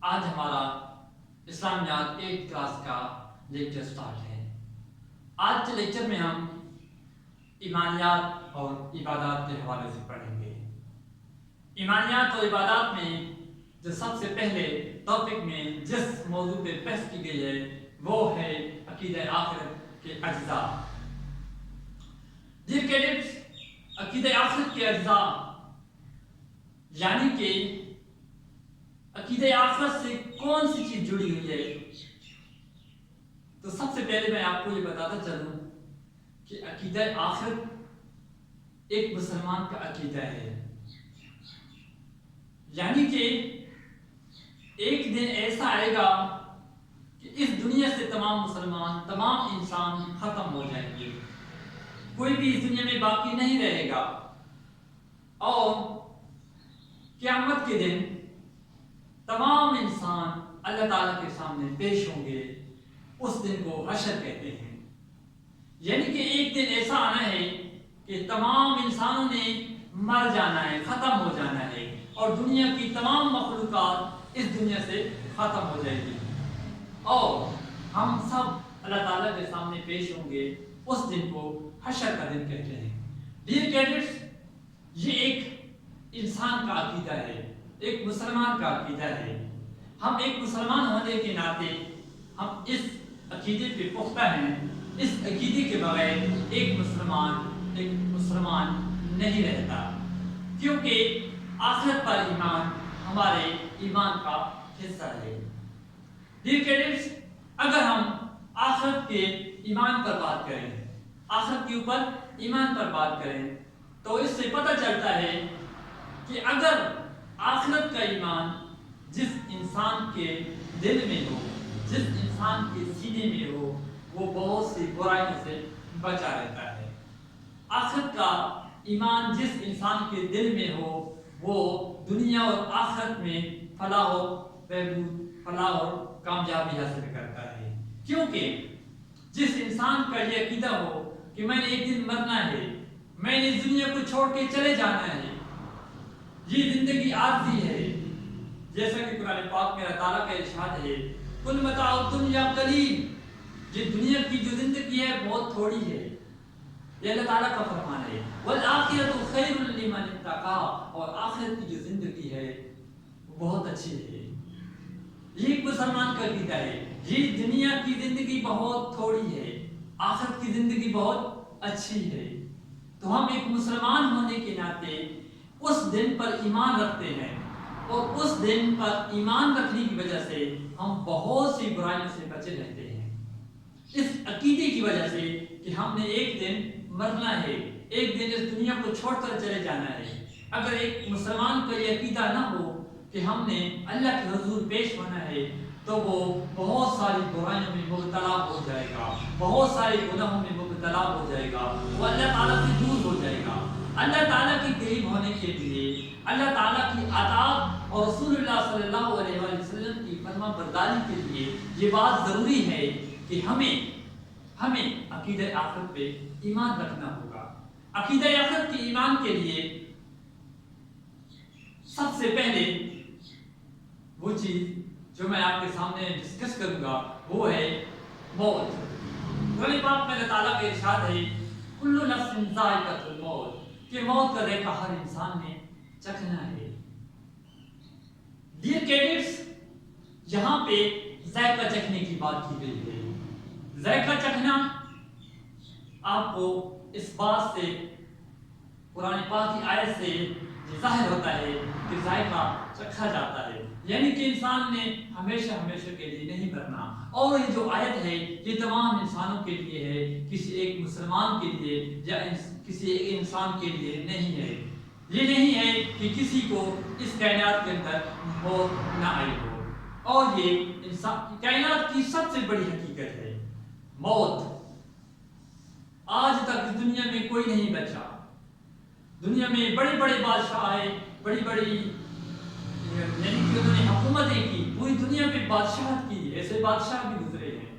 آج ہمارا اسلامیات 8 کلاس کا لیکچر سٹارٹ ہے۔ آج کے لیکچر میں ہم ایمانیات اور عبادات کے حوالے سے پڑھیں گے۔ ایمانیات اور عبادات میں جو سب سے پہلے ٹاپک میں جس موضوع پہ بحث کی گئی ہے وہ ہے عقیدہ آخرت کے اجزاء۔ ڈیئر کیڈٹس، عقیدہ آخرت کے اجزاء یعنی کہ عقیدہ آخرت سے کون سی چیز جڑی ہوئی ہے، تو سب سے پہلے میں آپ کو یہ بتاتا چلوں کہ عقیدہ آخرت ایک مسلمان کا عقیدہ ہے، یعنی کہ ایک دن ایسا آئے گا کہ اس دنیا سے تمام مسلمان، تمام انسان ختم ہو جائیں گے، کوئی بھی اس دنیا میں باقی نہیں رہے گا، اور قیامت کے دن تمام انسان اللہ تعالیٰ کے سامنے پیش ہوں گے۔ اس دن کو حشر کہتے ہیں، یعنی کہ ایک دن ایسا آنا ہے کہ تمام انسانوں نے مر جانا ہے، ختم ہو جانا ہے، اور دنیا کی تمام مخلوقات اس دنیا سے ختم ہو جائے گی، اور ہم سب اللہ تعالیٰ کے سامنے پیش ہوں گے۔ اس دن کو حشر کا دن کہتے ہیں۔ ڈیئر کیڈٹس، یہ ایک انسان کا عقیدہ ہے، ایک مسلمان کا عقیدہ ہے۔ ہم ایک مسلمان ہونے کے ناطے ہم اس عقیدے پہ پختہ ہیں۔ اس عقیدے کے بغیر ایک مسلمان نہیں رہتا، کیونکہ آخرت پر ایمان ہمارے ایمان کا حصہ ہے۔ ڈیئر کیڈٹس، اگر ہم آخرت کے ایمان پر بات کریں، آخرت کے اوپر ایمان پر بات کریں، تو اس سے پتہ چلتا ہے کہ اگر آخرت کا ایمان جس انسان کے دل میں ہو، جس انسان کے سینے میں ہو، وہ بہت سی برائیوں سے بچا رہتا ہے۔ آخرت کا ایمان جس انسان کے دل میں ہو، وہ دنیا اور آخرت میں فلاح و بہبود، فلاح اور کامیابی حاصل کرتا ہے، کیونکہ جس انسان کا یہ عقیدہ ہو کہ میں نے ایک دن مرنا ہے، میں نے اس دنیا کو چھوڑ کے چلے جانا ہے، یہ زندگی عارضی ہے، جیسا کہ قرآن پاک میں اللہ تعالیٰ کا ارشاد ہے، کل متاع الدنیا قلیل، یہ دنیا کی جو زندگی ہے بہت تھوڑی ہے، یہ اللہ تعالیٰ کا فرمان ہے، والآخرۃ خیر لمن اتقی، اور آخرت کی جو زندگی ہے وہ بہت اچھی ہے۔ یہ ایک مسلمان کا عقیدہ ہے، یہ دنیا کی زندگی بہت تھوڑی ہے، آخرت کی زندگی بہت اچھی ہے۔ تو ہم ایک مسلمان ہونے کے ناطے اس دن پر ایمان رکھتے ہیں، اور اس دن پر ایمان رکھنے کی وجہ سے ہم بہت سی برائیوں سے بچے رہتے ہیں، اس عقیدے کی وجہ سے کہ ہم نے ایک دن مرنا ہے، ایک دن اس دنیا کو چھوڑ کر چلے جانا ہے۔ اگر ایک مسلمان کا یہ عقیدہ نہ ہو کہ ہم نے اللہ کے حضور پیش ہونا ہے، تو وہ بہت ساری برائیوں میں مبتلا ہو جائے گا، بہت سارے گناہوں میں مبتلا ہو جائے گا، وہ اللہ تعالیٰ سے دور ہو جائے گا۔ اللہ تعالیٰ کے قریب ہونے کے لیے، اللہ تعالیٰ کی اطاعت اور رسول اللہ صلی اللہ علیہ وسلم کی فرما برداری کے لیے یہ بات ضروری ہے کہ ہمیں عقیدہ آخرت پہ ایمان رکھنا ہوگا۔ عقیدہ آخرت کے ایمان کے لیے سب سے پہلے وہ چیز جو میں آپ کے سامنے ڈسکس کروں گا وہ ہے موت۔ قرآن پاک میں اللہ تعالیٰ کا ارشاد ہے، کل نفس ذائقۃ الموت، کہ موت کا ذائقہ ہر انسان نے چکھنا ہے۔ ڈیئر کیڈٹس، یہاں پہ ذائقہ چکھنے کی بات کی گئی ہے۔ ذائقہ چکھنا آپ کو اس بات سے، قرآن پاک کی آیت سے ظاہر ہوتا ہے کہ ذائقہ چکھا جاتا ہے، یعنی کہ انسان نے ہمیشہ کے لیے نہیں مرنا۔ اور یہ جو آیت ہے یہ تمام انسانوں کے لیے ہے، کسی ایک مسلمان کے لیے یا کسی ایک انسان کے لیے نہیں ہے۔ یہ نہیں ہے کہ کسی کو اس کائنات کے اندر موت نہ آئی ہو، اور یہ انسان کائنات کی سب سے بڑی حقیقت ہے موت۔ آج تک اس دنیا میں کوئی نہیں بچا، دنیا میں بڑے بڑے بادشاہ آئے، بڑی بڑی یعنی کہ انہوں نے حکومتیں کی، پوری دنیا میں بادشاہت کی، ایسے بادشاہ بھی گزرے ہیں۔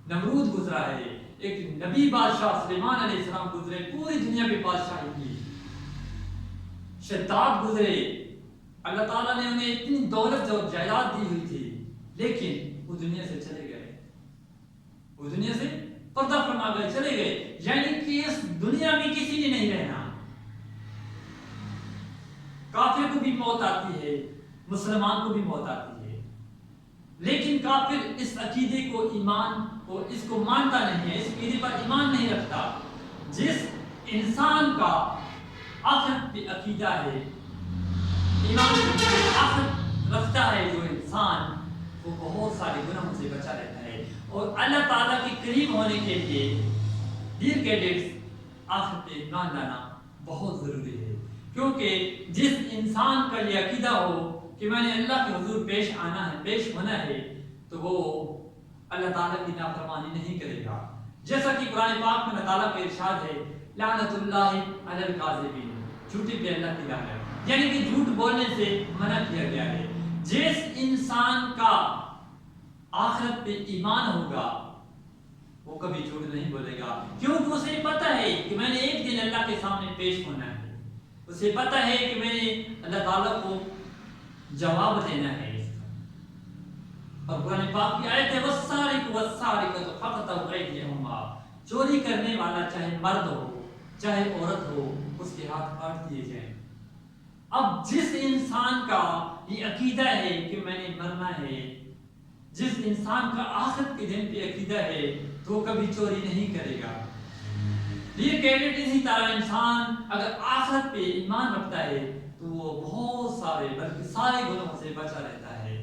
نمرود گزرا ہے، ایک نبی بادشاہ سلیمان علیہ السلام گزرے، پوری دنیا میں بادشاہی کی۔ شداد گزرے، اللہ تعالیٰ نے انہیں اتنی دولت اور جائیداد دی ہوئی تھی، لیکن وہ دنیا سے چلے گئے، وہ دنیا سے پردہ فرما گئے، چلے گئے، یعنی کہ اس دنیا میں کسی نے نہیں رہنا۔ کافر کو بھی موت آتی ہے، مسلمان کو بھی موت آتی ہے، لیکن کافر اس عقیدے کو ایمان کو اس کو مانتا نہیں ہے، اس عقیدے پر ایمان نہیں رکھتا۔ جس انسان کا آخرت پہ عقیدہ ہے، ایمان آخرت رکھتا ہے جو انسان، وہ بہت سارے گناہوں سے بچا رہتا ہے، اور اللہ تعالیٰ کے قریب ہونے کے لیے ڈیئر کیڈٹس آخرت پہ ایمان لانا بہت ضروری ہے، کیونکہ جس انسان کا یہ عقیدہ ہو کہ میں نے اللہ کے حضور پیش آنا ہے، پیش ہونا ہے، تو وہ اللہ تعالیٰ کی نافرمانی نہیں کرے گا۔ جیسا کہ قرآن پاک میں اللہ تعالیٰ کا ارشاد ہے، لعنت اللہ علی الکاذبین، جھوٹے پہ اللہ کی لعنت، یعنی کہ جھوٹ بولنے سے منع کیا گیا ہے۔ جس انسان کا آخرت پہ ایمان ہوگا وہ کبھی جھوٹ نہیں بولے گا، کیونکہ اسے پتہ ہے کہ میں نے ایک دن اللہ کے سامنے پیش ہونا ہے، اسے پتہ ہے کہ میں نے اللہ تعالیٰ کو جواب دینا ہے۔ اور قرآن پاک کی آیت ہے، وَالسَّارِقُ وَالسَّارِقَةُ فَقْطَعُوا أَيْدِيَهُمَا، چوری کرنے والا چاہے مرد ہو چاہے عورت ہو، اس کے ہاتھ کاٹ دیے جائیں۔ اب جس انسان کا یہ عقیدہ ہے کہ میں نے مرنا ہے، جس انسان کا آخرت کے دن پہ عقیدہ ہے، تو وہ کبھی چوری نہیں کرے گا۔ یہ کیڈٹ اسی طرح انسان اگر آخرت پہ ایمان رکھتا ہے تو وہ بہت سارے بلکہ سارے گناہوں سے بچا رہتا ہے۔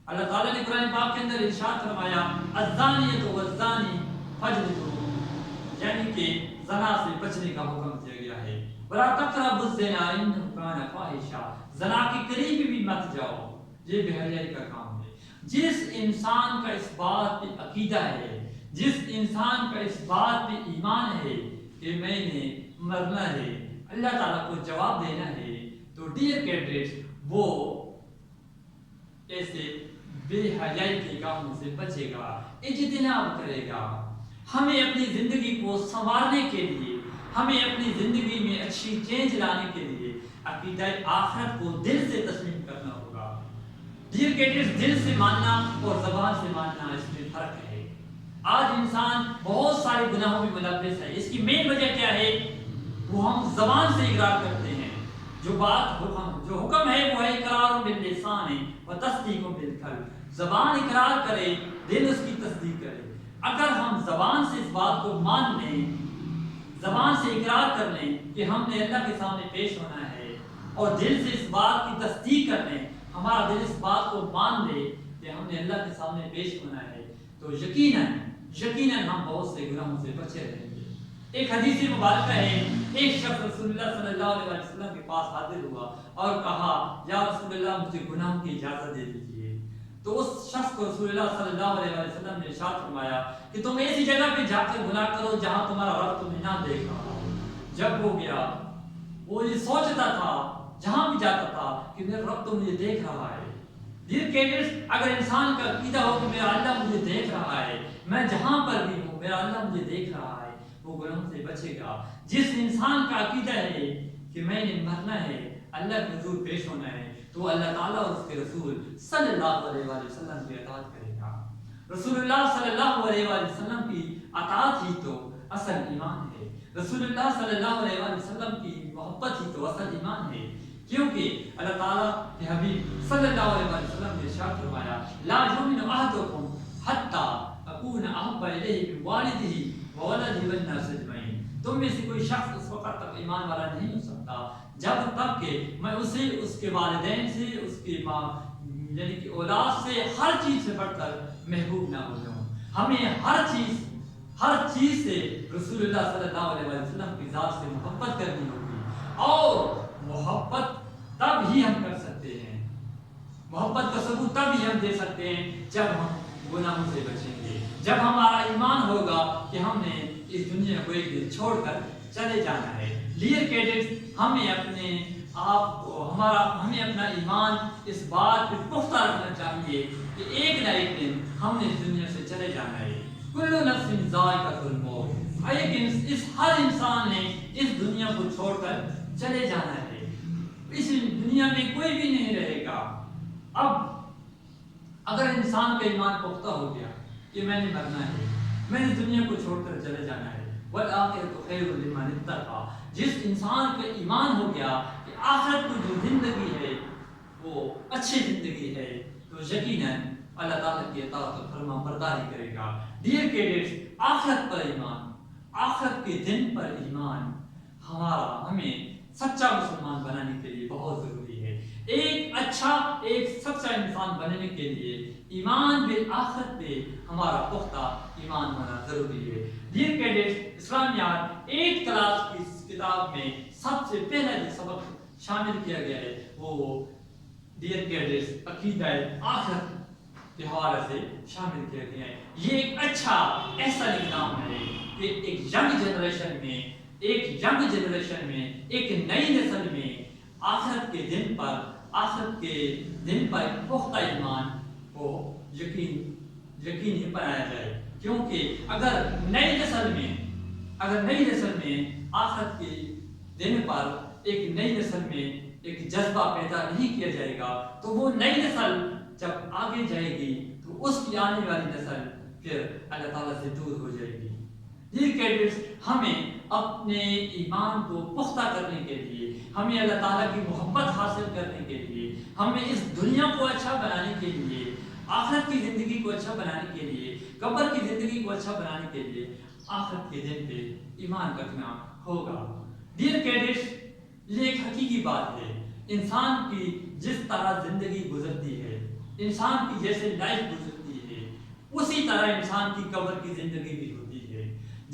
اللہ تعالیٰ نے قرآن پاک کے اندر ارشاد فرمایا، الزانیۃ والزانی فاجلدوا، یعنی کہ زنا سے بچنے کا حکم دیا گیا ہے۔ ولا تقربوا الزنا انہ کان فاحشہ، زنا کے قریب بھی مت جاؤ، یہ بے حیائی کا کام ہے۔ جس انسان کا اس بات پہ عقیدہ ہے، جس انسان کا اس بات پہ ایمان ہے کہ میں نے مرنا ہے، اللہ تعالیٰ کو جواب دینا ہے، تو ڈیئر کیڈٹس وہ ایسے بے حیائی کے کاموں سے بچے گا، اجتناب کرے گا۔ ہمیں اپنی زندگی کو سنوارنے کے لیے، ہمیں اپنی زندگی میں اچھی چینج لانے کے لیے عقیدہ آخرت کو دل سے تسلیم کرنا ہوگا۔ ڈیئر کیڈٹس، دل سے ماننا اور زبان سے ماننا اس میں فرق ہے۔ آج انسان بہت سارے گناہوں میں ملوث ہے، اس کی مین وجہ کیا ہے؟ وہ ہم زبان سے اقرار کرتے ہیں، جو حکم ہے وہ ہے اقرار باللسان و تصدیق بالقلب، زبان اقرار کرے، دل اس کی تصدیق کرے۔ اگر ہم زبان سے اس بات کو مان لیں، زبان سے اقرار کر لیں کہ ہم نے اللہ کے سامنے پیش ہونا ہے، اور دل سے اس بات کی تصدیق کر لیں، ہمارا دل اس بات کو مان لے کہ ہم نے اللہ کے سامنے پیش ہونا ہے، تو یقیناً ہم بہت سے گناہوں سے بچے رہیں گے۔ ایک حدیث مبارکہ ہے، ایک شخص رسول اللہ صلی اللہ علیہ وسلم کے پاس حاضر ہوا اور کہا، یا رسول اللہ مجھے گناہوں کی اجازت دے دیجیے۔ تو اس شخص کو رسول اللہ صلی اللہ علیہ وسلم نے ارشاد فرمایا کہ تم ایسی جگہ پہ جا کر گناہ کرو جہاں تمہارا رب تمہیں نہ دیکھ رہا ہو۔ جب وہ گیا، وہ یہ سوچتا تھا جہاں بھی جاتا تھا کہ میرا رب تو مجھے دیکھ رہا ہے۔ ڈیئر کیڈٹس، اگر انسان کا عقیدہ ہو کہ میرا اللہ مجھے دیکھ رہا ہے، میں جہاں پر بھی ہوں میرا اللہ مجھے دیکھ رہا ہے، وہ گناہوں سے بچے گا۔ جس انسان کا عقیدہ ہے کہ میں نے مرنا ہے، اللہ کے حضور پیش ہونا ہے، تو اللہ تعالیٰ اور اس کے رسول صلی اللہ علیہ وسلم کی اطاعت کرے گا۔ رسول اللہ صلی اللہ علیہ وسلم کی اطاعت ہی تو اصل ایمان ہے، رسول اللہ صلی اللہ علیہ وسلم کی محبت ہی تو اصل ایمان ہے، کیونکہ اللہ تعالیٰ کے حبیب صلی اللہ علیہ وسلم نے ارشاد فرمایا، لا یؤمن احدکم حتی اکون احب الیہ من والدہ وولدہ والناس اجمعین، تم میں سے کوئی شخص اس وقت تک ایمان والا نہیں ہو سکتا جب تک کہ میں اسے اس کے والدین سے، اس کی ماں یعنی کہ اولاد سے، ہر چیز سے بڑھ کر محبوب نہ ہو جاؤں۔ ہمیں ہر چیز سے رسول اللہ صلی اللہ علیہ وسلم کی ذات سے محبت کرنی ہوگی، اور محبت تب ہی ہم کر سکتے ہیں، محبت کا ثبوت تب ہی ہم دے سکتے ہیں جب ہم گناہوں سے بچیں گے، جب ہمارا ایمان ہوگا کہ ہم نے اس دنیا کو ایک دن چھوڑ کر چلے جانا ہے۔ ڈیئر کیڈٹس، ہمیں اپنا ایمان اس بات پہ پختہ رکھنا چاہیے کہ ایک نہ ایک دن ہم نے اس دنیا سے چلے جانا ہے۔ کل نفس ذائقۃ الموت، ہر انسان نے اس دنیا کو چھوڑ کر چلے جانا ہے۔ اس دنیا میں کوئی بھی نہیں رہے گا۔ اب اگر انسان کا ایمان پختہ ہو گیا کہ میں نے مرنا ہے، میں نے دنیا کو چھوڑ کر چلے جانا ہے، وَالْآخِرَةُ خَيْرٌ لِمَنِ اتَّقَىٰ، جس انسان کا ایمان ہو گیا کہ آخرت کی جو زندگی ہے وہ اچھی زندگی ہے، تو یقیناً اللہ تعالیٰ کی اطاعت و فرما برداری کرے گا۔ ڈیئر کیڈٹس، آخرت پر ایمان، آخرت کے دن پر ایمان ہمیں سچا مسلمان بنانے کے لیے بہت ضروری ہے۔ ایک سچا انسان بننے کے لیے ایمان بالآخرت پہ ہمارا پختہ ایمان ہونا ضروری ہے۔ ڈیئر کیڈٹس، اسلامیات 8 کلاس کی کتاب میں سب سے پہلا جو سبق شامل کیا گیا ہے وہ ڈیئر کیڈٹس عقیدہ آخرت کے حوالے سے شامل کیا گیا ہے۔ یہ ایک اچھا ایسا نظام ہے کہ ایک ینگ جنریشن میں ایک نئی نسل میں آخرت کے دن پر پختہ ایمان کو یقینی بنایا جائے، کیونکہ اگر نئی نسل میں آخرت کے دن پر ایک جذبہ پیدا نہیں کیا جائے گا تو وہ نئی نسل جب آگے جائے گی تو اس کی آنے والی نسل پھر اللہ تعالیٰ سے دور ہو جائے گی۔ ڈیئر کیڈٹس، ہمیں اپنے ایمان کو پختہ کرنے کے لیے، ہمیں اللہ تعالیٰ کی محبت حاصل کرنے کے لیے، ہمیں اس دنیا کو اچھا بنانے کے لیے، آخرت کی زندگی کو اچھا بنانے کے لیے، قبر کی زندگی کو اچھا بنانے کے لیے آخرت کے دن پہ ایمان رکھنا ہوگا۔ ڈیئر کیڈٹس، یہ ایک حقیقی بات ہے، انسان کی جس طرح زندگی گزرتی ہے، انسان کی جیسے لائف گزرتی ہے، اسی طرح انسان کی قبر کی زندگی بھی ہوتی ہے۔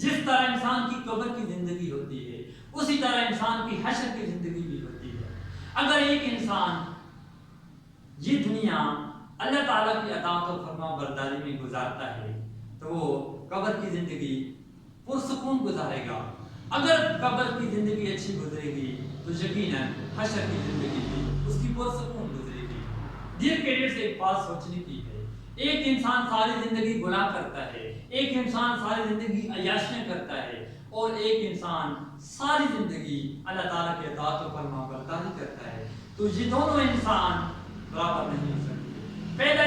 جس طرح انسان کی قبر کی زندگی ہوتی ہے اسی طرح انسان کی حشر کی زندگی بھی ہوتی ہے۔ اگر ایک انسان یہ دنیا اللہ تعالیٰ کی اطاعت و فرما برداری میں گزارتا ہے تو وہ قبر کی زندگی پرسکون گزارے گا۔ اگر قبر کی زندگی اچھی گزرے گی تو یقیناً حشر کی زندگی بھی اس کی پرسکون گزرے گی۔ ڈیئر کیڈٹس، ایک بات سوچنے کی ہے، ایک انسان ساری زندگی گناہ کرتا ہے، ایک انسان ساری زندگی عیاشیاں کرتا ہے، اور ایک انسان ساری زندگی اللہ تعالیٰ کے اطاعت و فرما برداری کرتا ہے، تو یہ دونوں انسان برابر نہیں ہو سکتے۔ پہلا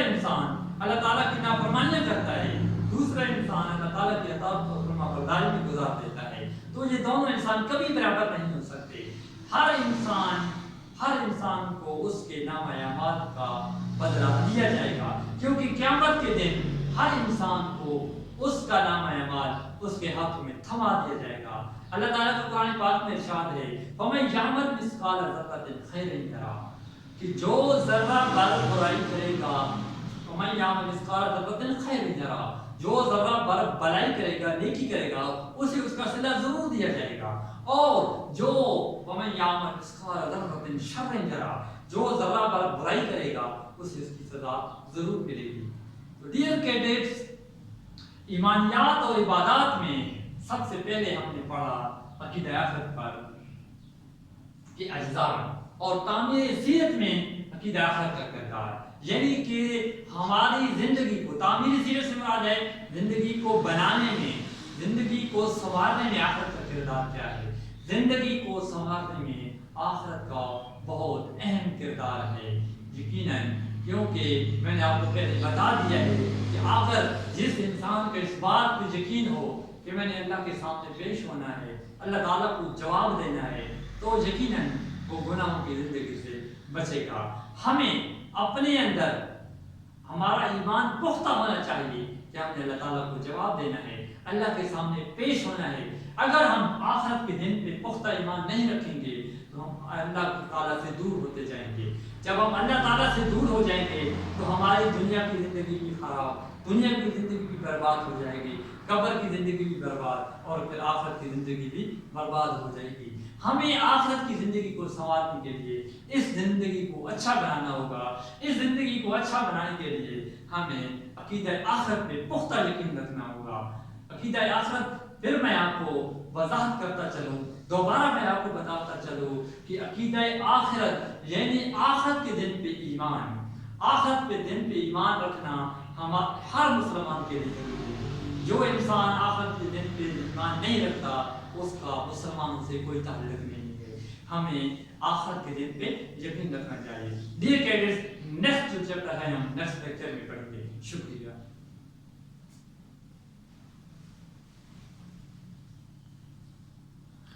انسان اللہ تعالیٰ کی نافرمانیاں کرتا ہے، دوسرا انسان اللہ تعالیٰ کی اطاعت و فرما برداری میں گزار دیتا ہے، تو یہ دونوں انسان کبھی برابر نہیں ہو سکتے۔ ہر انسان کو اس کے نامہ اعمال کا بدلہ دیا جائے گا، کیونکہ قیامت کے دن ہر انسان کو اس کا نامہ اعمال اس کے ہاتھوں میں تھما دیا جائے گا۔ اللہ تعالیٰ کا قرآن پاک میں ارشاد ہے، فَمَن يَعْمَلْ مِثْقَالَ ذَرَّةٍ خَيْرًا يَرَهُ، کہ جو ذرہ بر برائی کرے گا، فَمَن يَعْمَلْ مِثْقَالَ ذَرَّةٍ خَيْرًا يَرَهُ، جو ذرہ بر بلائی کرے گا، نیکی کرے گا، اسے اس کا صلہ ضرور دیا جائے گا، اور جو وَمَن يَعْمَلْ مِثْقَالَ ذَرَّةٍ شَرًّا يَرَهُ، جو ذرہ بر برائی کرے گا اسے اس کی سزا ضرور ملے گی۔ تو ڈیئر کیڈٹس، ایمانیات اور عبادات میں سب سے پہلے ہم نے پڑھا عقیدہ آخرت پر کے اجزاء، اور تعمیر سیرت میں عقیدہ آخرت کا کردار، یعنی کہ ہماری زندگی کو تعمیر سیرت سے مراد ہے زندگی کو بنانے میں، زندگی کو سنوارنے میں آخرت کا کردار کیا ہے۔ زندگی کو سنوارنے میں آخرت کا بہت اہم کردار ہے، یقیناً، کیونکہ میں نے آپ کو پہلے بتا دیا ہے کہ اگر جس انسان کا اس بات پہ یقین ہو کہ میں نے اللہ کے سامنے پیش ہونا ہے، اللہ تعالیٰ کو جواب دینا ہے، تو یقیناً وہ گناہوں کی زندگی سے بچے گا۔ ہمیں اپنے اندر ہمارا ایمان پختہ ہونا چاہیے کہ ہم نے اللہ تعالیٰ کو جواب دینا ہے، اللہ کے سامنے پیش ہونا ہے۔ اگر ہم آخرت کے دن پہ پختہ ایمان نہیں رکھیں گے تو ہم اللہ تعالیٰ سے دور ہوتے جائیں گے۔ جب ہم اللہ تعالیٰ سے دور ہو جائیں گے تو ہماری دنیا کی زندگی بھی خراب، دنیا کی زندگی بھی برباد ہو جائے گی، قبر کی زندگی بھی برباد، اور پھر آخرت کی زندگی بھی برباد ہو جائے گی۔ ہمیں آخرت کی زندگی کو سنوارنے کے لیے اس زندگی کو اچھا بنانا ہوگا۔ اس زندگی کو اچھا بنانے کے لیے ہمیں عقیدہ آخرت پہ پختہ یقین رکھنا ہوگا۔ عقیدہ آخرت، پھر میں آپ کو وضاحت کرتا چلوں، دوبارہ میں آپ کو بتاتا چلوں کہ عقیدہ آخرت یعنی آخرت کے دن پہ ایمان، آخرت کے دن پہ ایمان رکھنا ہر مسلمان کے لیے ضروری ہے۔ جو انسان آخرت کے دن پہ ایمان نہیں رکھتا اس کا مسلمانوں سے کوئی تعلق نہیں ہے۔ ہمیں آخرت کے دن پہ یقین رکھنا چاہیے. ڈیئر کیڈٹس، نیکسٹ چیپٹر ہے ہم نیکسٹ لیکچر میں پڑھیں گے. شکریہ.